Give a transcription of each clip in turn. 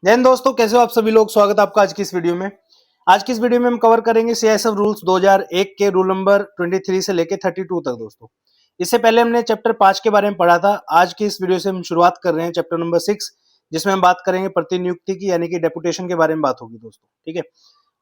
जैन दोस्तों, कैसे हो आप सभी लोग। स्वागत है आपका आज की इस वीडियो में। आज की इस वीडियो में हम कवर करेंगे सीआईएसएफ रूल्स 2001 के रूल नंबर 23 से लेके 32 तक दोस्तों। इससे पहले हमने चैप्टर 5 के बारे में पढ़ा था। आज की इस वीडियो से हम शुरुआत कर रहे हैं चैप्टर नंबर 6, जिसमें हम बात करेंगे प्रतिनियुक्ति की, यानी कि डेपुटेशन के बारे में बात होगी दोस्तों। ठीक है।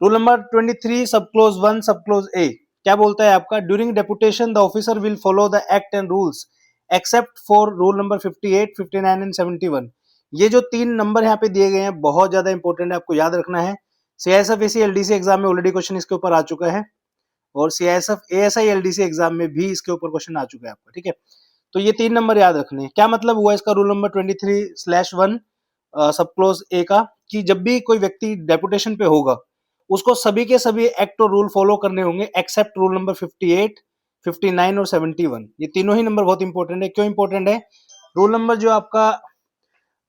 Rule number 23 sub clause 1 sub close ए क्या बोलता है आपका? During deputation the officer will follow the act and rules except for rule number 58, 59 and 71। ये जो 3 नंबर यहाँ पे दिए गए हैं बहुत ज्यादा इंपॉर्टेंट है, आपको याद रखना है। सीआईएसएफ एसी एलडीसी एग्जाम में ऑलरेडी क्वेश्चन इसके ऊपर आ चुका है, और सीआईएसएफ एएसआई एलडीसी एग्जाम में भी इसके ऊपर क्वेश्चन आ चुका है आपका। ठीक है। तो ये 3 नंबर याद रखने हैं। क्या मतलब हुआ इसका रूल नंबर 23/1 सब क्लोज ए का, कि जब भी कोई व्यक्ति डेपुटेशन पे होगा उसको सभी के सभी एक्ट और रूल फॉलो करने होंगे एक्सेप्ट रूल नंबर 58, 59 और 71। ये तीनों ही नंबर बहुत इंपॉर्टेंट है। क्यों इंपॉर्टेंट है? रूल नंबर जो आपका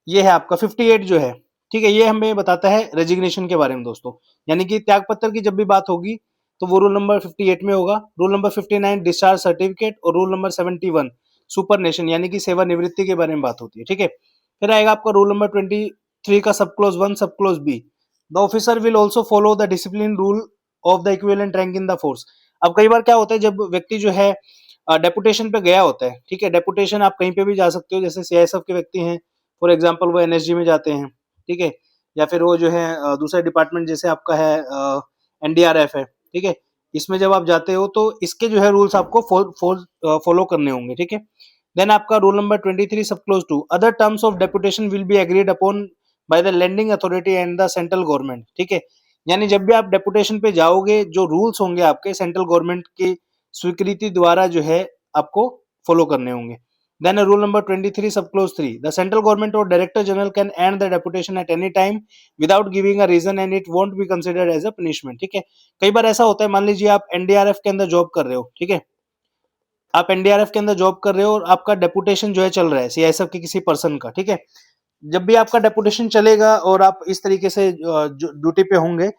ये है आपका 58 जो है, ठीक है, ये हमें बताता है रेजिग्नेशन के बारे में दोस्तों। यानी कि त्याग पत्र की जब भी बात होगी तो वो रूल नंबर 58 में होगा। रूल नंबर 59 डिस्चार्ज सर्टिफिकेट, और रूल नंबर 71 सुपरनेशन यानी कि सेवानिवृत्ति के बारे में बात होती है। ठीक है। फिर आएगा आपका रूल नंबर 23 का सब clause 1 sub clause B. The officer will also follow the discipline rule of the equivalent rank in the force. अब कई बार क्या होता है, जब व्यक्ति जो है डेपुटेशन पे गया होता है, ठीक है, डेपुटेशन आप कहीं पे भी जा सकते हो, जैसे सीआईएसएफ के व्यक्ति हैं, फॉर एग्जाम्पल वो एनएसजी में जाते हैं, ठीक है, या फिर वो जो है दूसरे डिपार्टमेंट जैसे आपका है एनडीआरएफ है, ठीक है, इसमें जब आप जाते हो तो इसके जो है रूल्स आपको फॉलो करने होंगे। ठीक है। देन आपका rule number 23 sub clause 2, other terms of deputation will be agreed upon by the lending authority and the central government. ठीक है। यानी जब भी आप डेपुटेशन पे जाओगे, जो रूल्स होंगे आपके सेंट्रल गवर्नमेंट की स्वीकृति द्वारा जो है आपको फॉलो करने होंगे। Then rule number 23 subclause 3, the central government or director general can end the deputation at any time without giving a reason and it won't be considered as a punishment। ठीक है। कई बार ऐसा होता है, मान लीजिए आप एनडीआरएफ के अंदर जॉब कर रहे हो, ठीक है, आप एनडीआरएफ के अंदर जॉब कर रहे हो और आपका डेपुटेशन जो है चल रहा है सीआईएसएफ के किसी पर्सन का। ठीक है। जब भी आपका डेपुटेशन चलेगा और आप इस तरीके से ड्यूटी पे होंगे,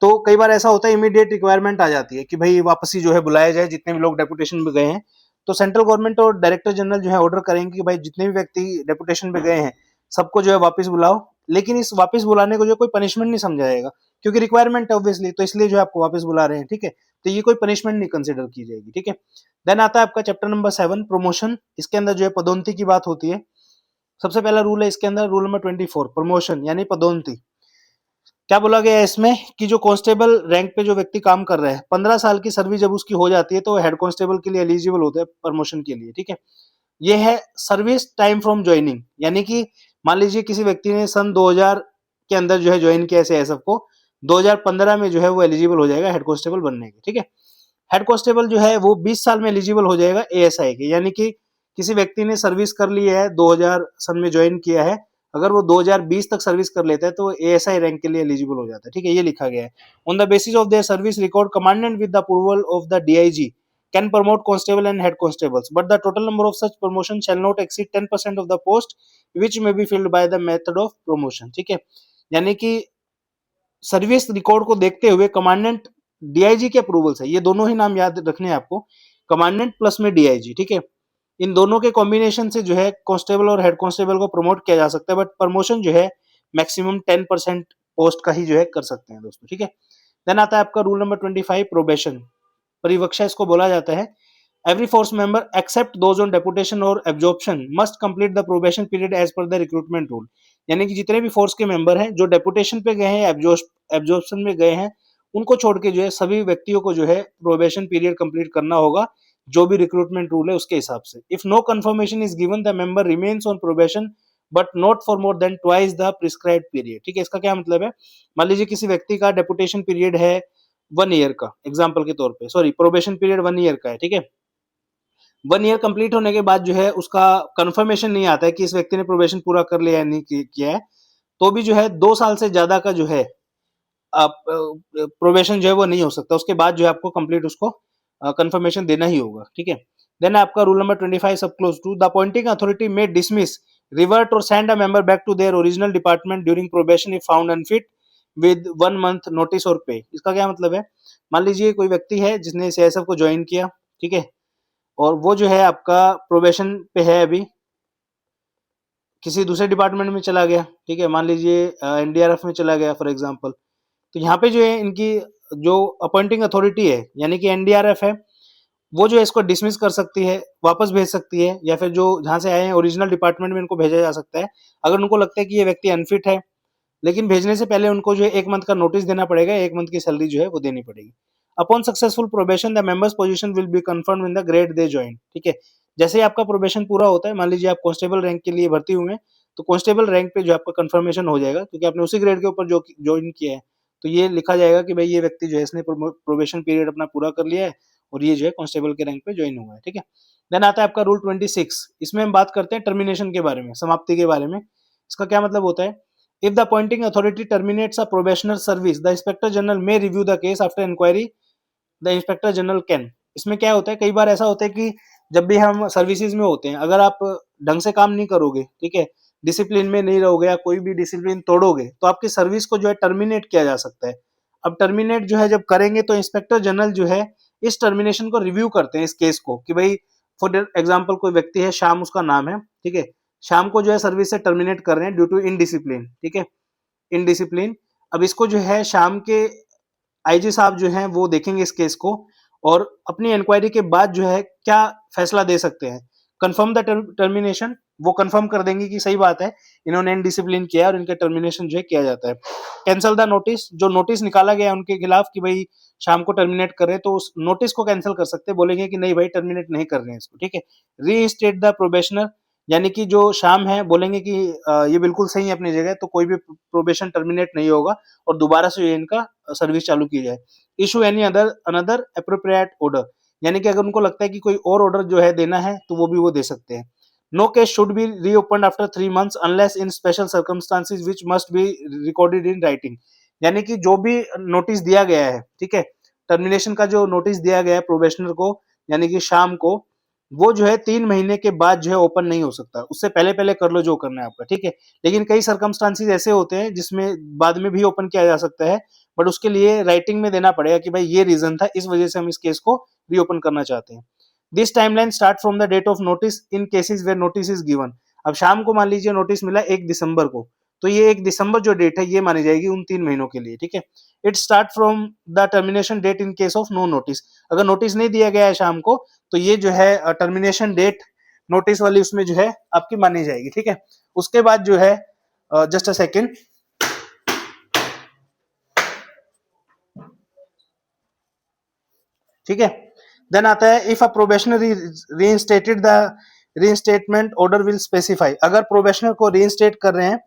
तो कई बार ऐसा होता है इमीडिएट रिक्वायरमेंट आ जाती है कि भाई वापसी जो है बुलाया जाए जितने भी लोग डेपुटेशन पे गए हैं। तो सेंट्रल गवर्नमेंट और डायरेक्टर जनरल जो है ऑर्डर करेंगे कि भाई जितने भी व्यक्ति डेपुटेशन पे गए हैं सबको जो है वापस बुलाओ। लेकिन इस वापस बुलाने को जो कोई पनिशमेंट नहीं समझा जाएगा, क्योंकि रिक्वायरमेंट है ऑब्वियसली, तो इसलिए जो है आपको वापस बुला रहे हैं। ठीक है। तो ये कोई पनिशमेंट नहीं कंसिडर की जाएगी। ठीक है। देन आता है आपका चैप्टर नंबर 7 प्रमोशन। इसके अंदर जो है पदोन्नति की बात होती है। सबसे पहला रूल है इसके अंदर, रूल नंबर 24 प्रमोशन यानी पदोन्नति। क्या बोला गया है इसमें कि जो कांस्टेबल रैंक पे जो व्यक्ति काम कर रहा है, 15 साल की सर्विस जब उसकी हो जाती है तो हेड कांस्टेबल के लिए एलिजिबल होता है प्रमोशन के लिए। ठीक है। ये है सर्विस टाइम फ्रॉम ज्वाइनिंग, यानी कि मान लीजिए किसी व्यक्ति ने सन 2000 के अंदर जो है ज्वाइन किया सीआईएसएफ को, 2015 में जो है वो एलिजिबल हो जाएगा हेड कांस्टेबल बनने के। ठीक है। हेड कांस्टेबल जो है वो 20 साल में एलिजिबल हो जाएगा एएसआई के, यानी कि किसी व्यक्ति ने सर्विस कर ली है, 2000 सन में ज्वाइन किया है, अगर वो 2020 तक सर्विस कर लेता है तो एएसआई रैंक के लिए एलिजिबल हो जाता है। ठीक है। ये लिखा गया है, on the basis of their service record commandant with the approval of the DIG can promote constable and head constables, but the total number of such promotion shall not exceed 10% of the post which may be filled by the method of promotion। ठीक है। यानी कि service record को देखते हुए commandant DIG के approval से, ये दोनों ही नाम याद रखने हैं आपको, कमांडेंट प्लस में डीआईजी। ठीक है। इन दोनों के कॉम्बिनेशन से जो है कांस्टेबल और हेड कांस्टेबल को प्रमोट किया जा सकता है, बट प्रमोशन जो है मैक्सिमम 10% पोस्ट का ही जो है कर सकते हैं दोस्तों। ठीक है। देन आता है आपका रूल नंबर 25 प्रोबेशन, परिवीक्षा इसको बोला जाता है। Every force member except those on deputation or absorption must complete the probation period as per the recruitment rule. यानी कि जितने भी फोर्स के मेंबर हैं जो डेपुटेशन पे गए हैं, एब्जॉर्प्शन में गए हैं, उनको छोड़ के जो है सभी व्यक्तियों को जो है प्रोबेशन पीरियड कंप्लीट करना होगा, जो भी रिक्रूटमेंट रूल है उसके हिसाब से। If no confirmation is given the member remains on probation but not for more than twice the prescribed period. ठीक है। इसका क्या मतलब है? मान लीजिए किसी व्यक्ति का डेपुटेशन पीरियड है 1 ईयर का, एग्जाम्पल के तौर पे, सॉरी, प्रोबेशन पीरियड 1 ईयर का है। ठीक है। 1 ईयर कंप्लीट होने के बाद जो है उसका कंफर्मेशन नहीं आता है कि इस व्यक्ति ने प्रोबेशन पूरा कर लिया या नहीं किया है, तो भी जो है 2 साल से ज्यादा का जो है आप प्रोबेशन जो है वो नहीं हो सकता, उसके बाद जो है आपको कंप्लीट उसको कंफर्मेशन देना ही होगा। ठीक है। देन आपका rule number 25 sub clause 2, the appointing authority may dismiss, revert or send a member back to their original department during probation if found unfit with 1 month notice or pay. इसका क्या मतलब है? मान लीजिए कोई व्यक्ति है जिसने सीआईएसएफ को ज्वाइन किया, ठीक है, और वो जो है आपका प्रोबेशन पे है अभी, किसी दूसरे डिपार्टमेंट में चला गया, ठीक है, मान लीजिए एनडीआरएफ में चला गया फॉर एग्जांपल, तो यहाँ पे जो है इनकी जो अपॉइंटिंग अथॉरिटी है यानी कि एनडीआरएफ है, वो जो है इसको डिसमिस कर सकती है, वापस भेज सकती है, या फिर जो जहाँ से आए हैं ओरिजिनल डिपार्टमेंट में इनको भेजा जा सकता है अगर उनको लगता है कि ये व्यक्ति अनफिट है। लेकिन भेजने से पहले उनको जो है 1 मंथ का नोटिस देना पड़ेगा, 1 मंथ की सैलरी जो है वो देनी पड़ेगी। Upon successful probation the members position will be confirmed in the grade they join, ठीक है। जैसे ही आपका प्रोबेशन पूरा होता है, मान लीजिए आप कांस्टेबल रैंक के लिए भर्ती हुए हैं, तो कांस्टेबल रैंक पे जो आपका कंफर्मेशन हो जाएगा क्योंकि आपने उसी ग्रेड के ऊपर जो ज्वाइन किया है, तो ये लिखा जाएगा कि भाई ये व्यक्ति जो है इसने प्रोबेशन पीरियड अपना पूरा कर लिया है और ये जो है कांस्टेबल के रैंक पे ज्वाइन हुआ है, ठीक है। देन आता है आपका रूल 26। इसमें हम बात करते हैं टर्मिनेशन के बारे में, समाप्ति के बारे में। इसका क्या मतलब होता है? If the appointing authority terminates a probationer service, the inspector general may review the case after inquiry. The inspector general can. इसमें क्या होता है, कई बार ऐसा होता है कि जब भी हम सर्विसेज में होते हैं, अगर आप ढंग से काम नहीं करोगे, ठीक है, डिसिप्लिन में नहीं रहोगे या कोई भी डिसिप्लिन तोड़ोगे, तो आपकी सर्विस को जो है टर्मिनेट किया जा सकता है। अब टर्मिनेट जो है जब करेंगे तो इंस्पेक्टर जनरल जो है इस टर्मिनेशन को रिव्यू करते हैं, इस केस को, कि भाई फॉर एग्जाम्पल कोई व्यक्ति है, श्याम उसका नाम है, ठीक है, शाम को जो है सर्विस से टर्मिनेट कर रहे हैं ड्यू टू इनडिसिप्लिन, ठीक है, इनडिसिप्लिन। अब इसको जो है शाम के आईजी साहब जो हैं वो देखेंगे इस केस को और अपनी इंक्वायरी के बाद जो है क्या फैसला दे सकते हैं। कंफर्म द टर्मिनेशन, वो कंफर्म कर देंगे कि सही बात है, इन्होंने इनडिसिप्लिन किया और इनका टर्मिनेशन जो है किया जाता है। कैंसल द नोटिस, जो नोटिस निकाला गया है उनके खिलाफ कि भाई शाम को टर्मिनेट कर रहे हैं, तो उस नोटिस को कैंसिल कर सकते हैं, बोलेंगे कि नहीं भाई टर्मिनेट नहीं कर रहे हैं इसको, ठीक है। रीइंस्टेट द प्रोबेशनर, यानी कि जो शाम है बोलेंगे कि ये बिल्कुल सही है अपनी जगह, तो कोई भी प्रोबेशन टर्मिनेट नहीं होगा और दोबारा से इनका सर्विस चालू की जाए। Issue any another appropriate order, यानी कि अगर उनको लगता है कि कोई और ऑर्डर जो है देना है तो वो भी वो दे सकते हैं। No case should be reopened after 3 months unless in special circumstances which must be recorded in writing, यानी कि जो भी नोटिस दिया गया है, ठीक है, टर्मिनेशन का जो नोटिस दिया गया है प्रोबेशनर को यानी कि शाम को, वो जो है 3 महीने के बाद जो है ओपन नहीं हो सकता, उससे पहले पहले कर लो जो करना है आपका, ठीक है। लेकिन कई सर्कमस्टांसेस ऐसे होते हैं जिसमें बाद में भी ओपन किया जा सकता है, बट उसके लिए राइटिंग में देना पड़ेगा कि भाई ये रीजन था, इस वजह से हम इस केस को रीओपन करना चाहते हैं। This timeline start from the date of notice in cases where notice is given. अब शाम को मान लीजिए नोटिस मिला 1 दिसंबर को, तो ये 1 दिसंबर जो डेट है ये मानी जाएगी उन 3 महीनों के लिए, ठीक है। It start from the termination date in case of no notice, अगर नोटिस नहीं दिया गया है शाम को तो ये जो है टर्मिनेशन डेट नोटिस वाली उसमें जो है आपकी मानी जाएगी, ठीक है। उसके बाद जो है जस्ट अ सेकेंड, ठीक है। देन आता है if a probationer reinstated the reinstatement order will specify, अगर प्रोबेशनर को रीइंस्टेट कर रहे हैं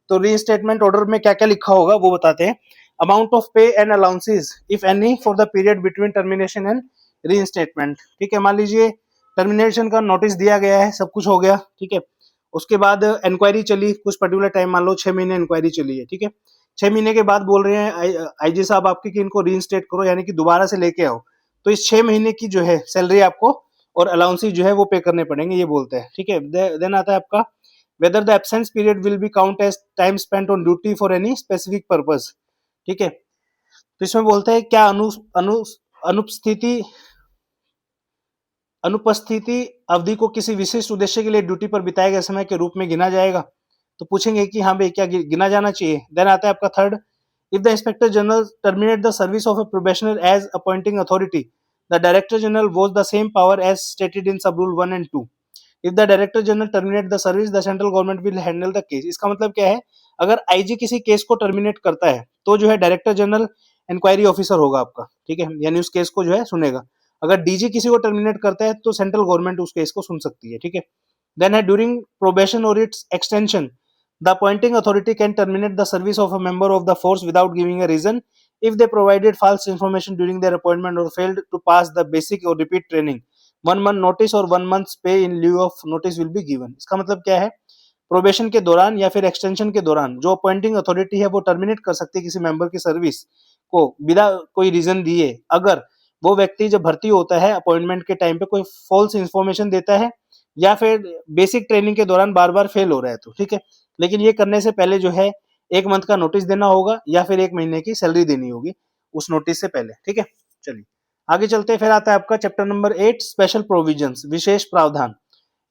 तो रीइंस्टेटमेंट ऑर्डर में क्या क्या लिखा होगा वो बताते हैं। Amount of pay and allowances if any for the period between termination and reinstatement, ठीक है। मान लीजिए टर्मिनेशन का नोटिस दिया गया है, सब कुछ हो गया, ठीक है। उसके बाद इंक्वायरी चली कुछ पर्टिकुलर टाइम, मान लो 6 महीने इंक्वायरी चली है, ठीक है। 6 महीने के बाद बोल रहे हैं आईजी साहब आपके कि इनको रीइंस्टेट करो, यानी कि दोबारा से लेके आओ, तो इस 6 महीने की जो है सैलरी आपको और अलाउंसेस जो है वो पे करने पड़ेंगे, ये बोलते हैं, ठीक है। देन आता है आपका whether the absence period will be count as time spent on duty for any specific purpose, ठीक है। तो इसमें बोलते हैं क्या अनुपस्थिति अनुपस्थिति अवधि को किसी विशिष्ट उद्देश्य के लिए ड्यूटी पर बिताए गए समय के रूप में गिना जाएगा, तो पूछेंगे कि हाँ भाई क्या गिना जाना चाहिए। देन आता है आपका third, if the inspector general terminate the service of a probationer as appointing authority, the director general was the same power as stated in sub rule 1 and 2। If the director general terminate the service the central government will handle the case. इसका मतलब क्या है, अगर IG किसी case को terminate करता है तो जो है डायरेक्टर जनरल इंक्वायरी ऑफिसर होगा आपका, ठीक है, यानी उस केस को जो है सुनेगा। अगर डीजी किसी को टर्मिनेट करता है तो सेंट्रल गवर्नमेंट उस केस को सुन सकती है, ठीक है। देन है ड्यूरिंग प्रोबेशन और it's extension the appointing authority can terminate the service of a member of the force without giving a reason if they provided false information during their appointment or failed to pass the basic or repeat training. 1 month notice or 1 month's pay in lieu of notice will be given. इसका मतलब क्या है, probation के दौरान या फिर extension के दौरान जो अपॉइंटिंग अथॉरिटी है वो टर्मिनेट कर सकती है किसी मेंबर की सर्विस को बिना कोई रीजन दिए, अगर वो व्यक्ति जब भर्ती होता है अपॉइंटमेंट के टाइम पे कोई फॉल्स इंफॉर्मेशन देता है या फिर बेसिक ट्रेनिंग के दौरान बार बार फेल हो रहा है, तो ठीक है। लेकिन ये करने से पहले जो है 1 मंथ का नोटिस देना होगा या फिर 1 महीने की सैलरी देनी होगी उस नोटिस से पहले, ठीक है। चलिए आगे चलते हैं, फिर आता है आपका चैप्टर नंबर 8 स्पेशल प्रोविजंस, विशेष प्रावधान।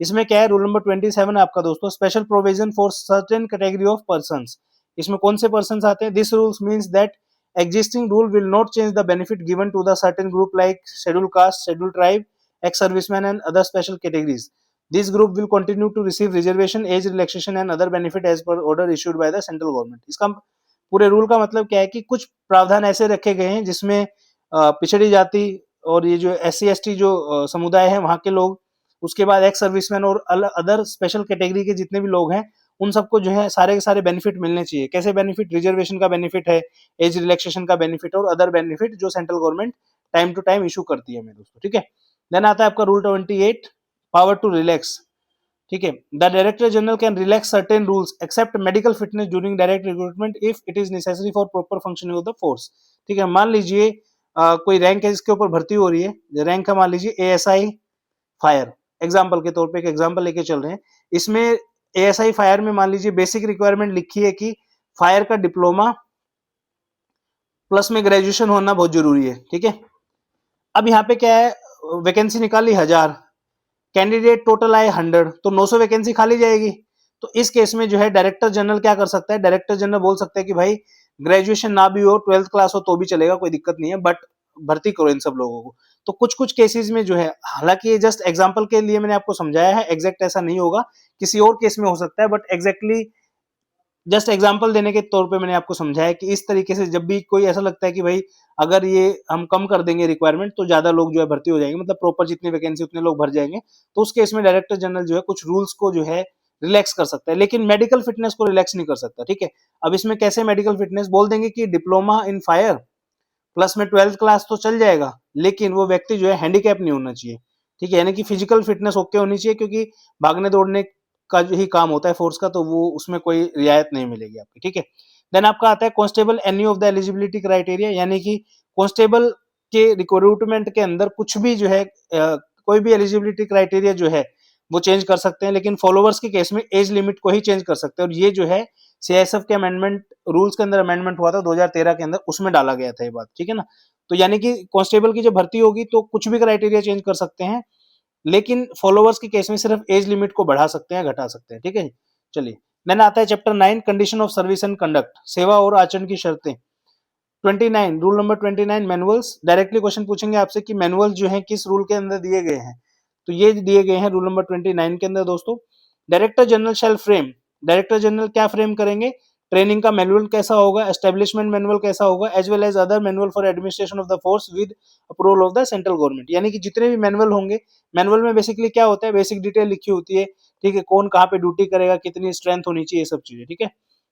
इसमें क्या है, रूल नंबर 27 आपका दोस्तों, special provision for certain category of persons. इसमें कौन से पर्सन्स आते हैं? This rules means that existing rule will not change the benefit given to the certain group like scheduled caste, scheduled tribe, ex-servicemen and other special categories. This group will continue to receive reservation, age relaxation and other benefit as per order issued by the central government. इसका पूरे rule का मतलब क्या है कि कुछ प्रावधान ऐसे रखे गए हैं जिसमें पिछड़ी जाति और ये जो SC ST जो समुदाय है वहां के लोग, उसके बाद एक्स सर्विसमैन और अदर स्पेशल कैटेगरी के जितने भी लोग हैं उन सबको जो है सारे के सारे बेनिफिट मिलने चाहिए। कैसे बेनिफिट? रिजर्वेशन का बेनिफिट है, एज रिलैक्सेशन का बेनिफिट और अदर बेनिफिट जो central government time to time issue करती है मेरे दोस्तों, ठीक है। देन आता है आपका रूल 28, पावर टू रिलैक्स, ठीक है। The director general can relax certain rules except medical fitness during direct recruitment if it is necessary for proper functioning of the force, ठीक है। मान लीजिए कोई रैंक है जिसके ऊपर भर्ती हो रही है, रैंक है मान लीजिए ASI फायर, एग्जाम्पल के तौर पे एक एग्जाम्पल लेके चल रहे हैं। इसमें ASI फायर में मान लीजिए बेसिक रिक्वायरमेंट लिखी है कि फायर का डिप्लोमा प्लस में ग्रेजुएशन होना बहुत जरूरी है, ठीक है। अब यहाँ पे क्या है, वैकेंसी निकाली 1000, कैंडिडेट टोटल आए 100, तो 900 वैकेंसी खाली जाएगी। तो इस केस में जो है डायरेक्टर जनरल क्या कर सकता है, डायरेक्टर जनरल बोल सकता है कि भाई ग्रेजुएशन ना भी हो, 12th क्लास हो तो भी चलेगा, कोई दिक्कत नहीं है, बट भर्ती करो इन सब लोगों को। तो कुछ कुछ केसेस में जो है, हालांकि ये जस्ट एग्जांपल के लिए मैंने आपको समझाया है, एग्जैक्ट ऐसा नहीं होगा, किसी और केस में हो सकता है, बट एग्जैक्टली जस्ट एग्जांपल देने के तौर पे मैंने आपको समझाया कि इस तरीके से जब भी कोई ऐसा लगता है कि भाई अगर ये हम कम कर देंगे रिक्वायरमेंट तो ज्यादा लोग जो है भर्ती हो जाएंगे, मतलब प्रॉपर जितनी वैकेंसी उतने लोग भर जाएंगे, तो उस केस में डायरेक्टर जनरल जो है कुछ रूल्स को जो है रिलैक्स कर सकता है, लेकिन मेडिकल फिटनेस को रिलैक्स नहीं कर सकता, ठीक है। अब इसमें कैसे मेडिकल फिटनेस? बोल देंगे कि डिप्लोमा इन फायर प्लस में 12th क्लास तो चल जाएगा, लेकिन वो व्यक्ति जो है हैंडीकैप नहीं होना चाहिए, ठीक है। यानी कि फिजिकल फिटनेस ओके होनी चाहिए, क्योंकि भागने दौड़ने का जो ही काम होता है फोर्स का, तो वो उसमें कोई रियायत नहीं मिलेगी आपकी, ठीक है। देन आपका आता है constable any of the eligibility criteria, यानी कि कांस्टेबल के रिक्रूटमेंट के अंदर कुछ भी जो है कोई भी एलिजिबिलिटी क्राइटेरिया जो है वो चेंज कर सकते हैं, लेकिन फॉलोवर्स के केस में एज लिमिट को ही चेंज कर सकते हैं। और ये जो है CISF के अमेंडमेंट रूल्स के अंदर अमेंडमेंट हुआ था 2013 के अंदर, उसमें डाला गया था ये बात, ठीक है ना। तो यानी कि कांस्टेबल की जब भर्ती होगी तो कुछ भी क्राइटेरिया चेंज कर सकते हैं, लेकिन फॉलोवर्स के केस में सिर्फ एज लिमिट को बढ़ा सकते हैं, घटा सकते हैं, ठीक है। चलिए, देन आता है chapter 9, condition of service and conduct, सेवा और आचरण की शर्तें। 29, rule number 29, manuals. Directly question पूछेंगे आपसे कि मैनुअल जो है किस रूल के अंदर दिए गए हैं, तो ये दिए गए हैं रूल नंबर 29 के अंदर दोस्तों। Director general shall frame, director general क्या फ्रेम करेंगे? ट्रेनिंग का मैनुअल कैसा होगा, एस्टेब्लिशमेंट मैनुअल कैसा होगा, as well as other manual for administration of the force with approval of the central government. यानी कि जितने भी मैनुअल होंगे, मैनुअल में बेसिकली क्या होता है, बेसिक डिटेल लिखी होती है, ठीक है, कौन कहाँ पे ड्यूटी करेगा, कितनी स्ट्रेंथ होनी चाहिए, ये सब चीजें, ठीक है।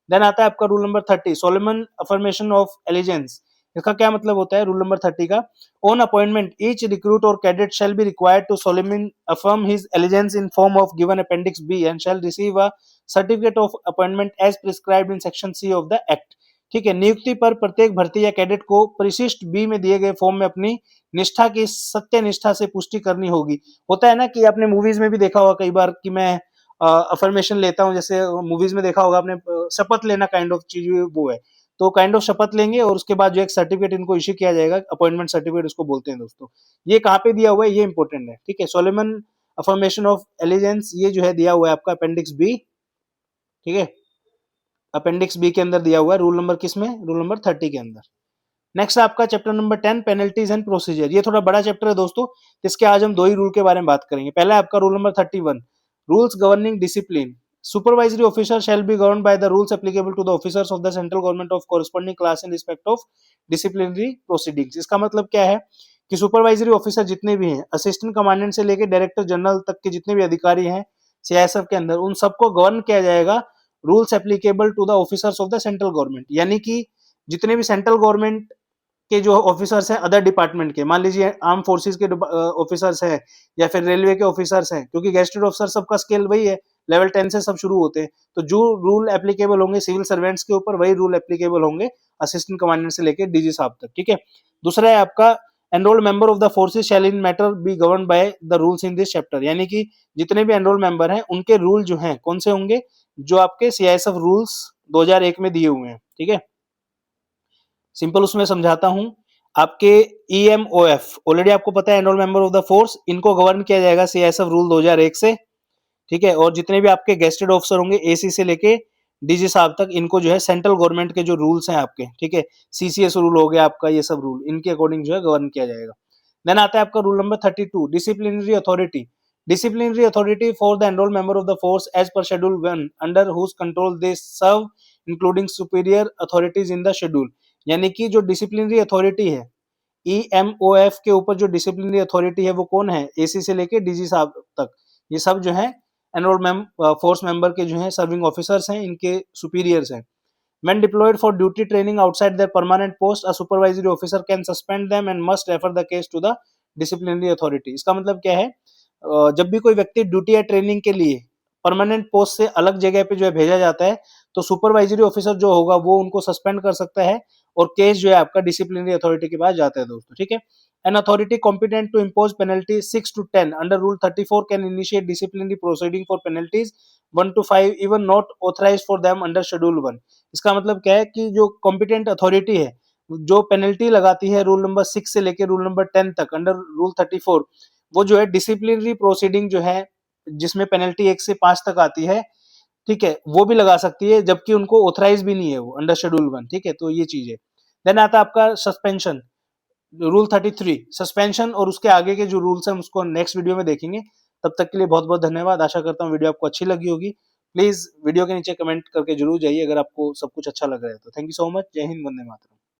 देन आता है आपका rule number 30, solemn affirmation of allegiance. इसका क्या मतलब होता है रूल नंबर 30 का? ऑन अपॉइंटमेंट ईच रिक्रूट और cadet shall be required to solemn affirm his allegiance in form of given appendix B and shall receive a certificate of appointment as prescribed in section C of the act, ठीक है। नियुक्ति पर प्रत्येक भर्ती या cadet को परिशिष्ट B में दिए गए फॉर्म में अपनी निष्ठा की सत्य निष्ठा से पुष्टि करनी होगी। होता है ना कि आपने मूवीज में भी देखा होगा कई बार कि मैं अफर्मेशन लेता हूँ, जैसे मूवीज में देखा होगा आपने, शपथ लेना काइंड ऑफ चीज वो है, तो काइंड ऑफ शपथ लेंगे और उसके बाद जो एक सर्टिफिकेट इनको इश्यू किया जाएगा, अपॉइंटमेंट सर्टिफिकेट उसको बोलते हैं दोस्तों। ये कहाँ पे दिया हुआ है, ये इंपॉर्टेंट है, ठीक है। सोलोमन अफर्मेशन ऑफ एलिजेंस ये जो है दिया हुआ है आपका अपेंडिक्स बी, ठीक है, अपेंडिक्स बी के अंदर दिया हुआ है, रूल नंबर किस में, रूल नंबर 30 के अंदर। नेक्स्ट आपका chapter number 10, penalties and procedure. ये थोड़ा बड़ा चैप्टर है दोस्तों, इसके आज हम दो ही रूल के बारे में बात करेंगे। पहला आपका rule number 31, rules governing discipline. Supervisory officer shall be govern by the rules applicable to the officers of the central government of corresponding class in respect of disciplinary proceedings. इसका मतलब क्या है कि सुपरवाइजरी ऑफिसर जितने भी हैं, assistant commandant से लेकर डायरेक्टर जनरल तक के जितने भी अधिकारी हैं CISF के अंदर, उन सबको गवर्न किया जाएगा rules applicable to the officers of the central government. यानी कि जितने भी सेंट्रल गवर्नमेंट के जो ऑफिसर्स हैं अदर डिपार्टमेंट के, मान लीजिए आर्म फोर्सेस के ऑफिसर्स हैं या फिर रेलवे के ऑफिसर्स हैं, क्योंकि गेस्टेड ऑफिसर सबका स्केल वही है, लेवल 10 से सब शुरू होते हैं, तो जो रूल एप्लीकेबल होंगे सिविल सर्वेंट्स के ऊपर वही रूल एप्लीकेबल होंगे असिस्टेंट कमांडेंट से लेकर DG साहब तक, ठीक है। दूसरा है आपका enrolled member of the forces shall in matter be govern by the rules in this chapter. यानी कि जितने भी एनरोल्ड मेंबर हैं उनके रूल जो हैं कौन से होंगे, जो आपके CISF रूल्स 2001 में दिए हुए हैं, ठीक है। सिंपल उसमें समझाता हूं, आपके EMOF ऑलरेडी आपको पता है, enrol member of the force, इनको गवर्न किया जाएगा CISF रूल 2001 से। ठीक है। और जितने भी आपके गेस्टेड ऑफिसर होंगे एसी से लेके डीजी साहब तक, इनको जो है सेंट्रल गवर्नमेंट के जो रूल्स हैं आपके, ठीक है, सीसीएस रूल हो गया आपका, ये सब रूल इनके अकॉर्डिंग जो है गवर्न किया जाएगा। देन आता है आपका rule number 32, disciplinary authority. Disciplinary authority for the enrol member of the force as per schedule 1 under whose control they serve including superior authorities in the schedule. यानी कि जो डिसिप्लिनरी अथॉरिटी है ईएमओएफ के ऊपर, जो डिसिप्लिनरी अथॉरिटी है वो कौन है, एसी से लेके डीजी साहब तक, ये सब जो है एनरोल फोर्स मेंबर के जो है सर्विंग ऑफिसर्स हैं, इनके सुपीरियर्स हैं। When deployed for duty training outside their permanent post, a supervisory officer can suspend them and must refer the case to the disciplinary authority। इसका मतलब क्या है, जब भी कोई व्यक्ति ड्यूटी या ट्रेनिंग के लिए परमानेंट पोस्ट से अलग जगह पे जो है भेजा जाता है, तो सुपरवाइजरी ऑफिसर जो होगा वो उनको सस्पेंड कर सकता है और केस जो है आपका डिसिप्लिनरी अथॉरिटी के पास जाता है दोस्तों, ठीक है। An authority competent to impose penalty 6 to 10 under rule 34 can initiate disciplinary proceeding for penalties 1 to 5 even not authorised for them under schedule 1। इसका मतलब क्या है कि जो कॉम्पिटेंट अथॉरिटी है जो पेनल्टी लगाती है रूल नंबर 6 से लेकर रूल नंबर 10 तक अंडर रूल 34, वो जो है डिसिप्लिनरी प्रोसीडिंग जो है जिसमें पेनल्टी 1 से 5 तक आती है, ठीक है, वो भी लगा सकती है, जबकि उनको ऑथराइज भी नहीं है वो अंडर शेड्यूल 1, ठीक है। तो ये चीज है। देन आता है आपका सस्पेंशन, रूल 33 सस्पेंशन, और उसके आगे के जो रूल्स हैं उसको नेक्स्ट वीडियो में देखेंगे। तब तक के लिए बहुत बहुत धन्यवाद। आशा करता हूँ वीडियो आपको अच्छी लगी होगी। प्लीज वीडियो के नीचे कमेंट करके जरूर जाइए अगर आपको सब कुछ अच्छा लग रहा है तो। Thank you so much. जय हिंद, वंदे मातरम।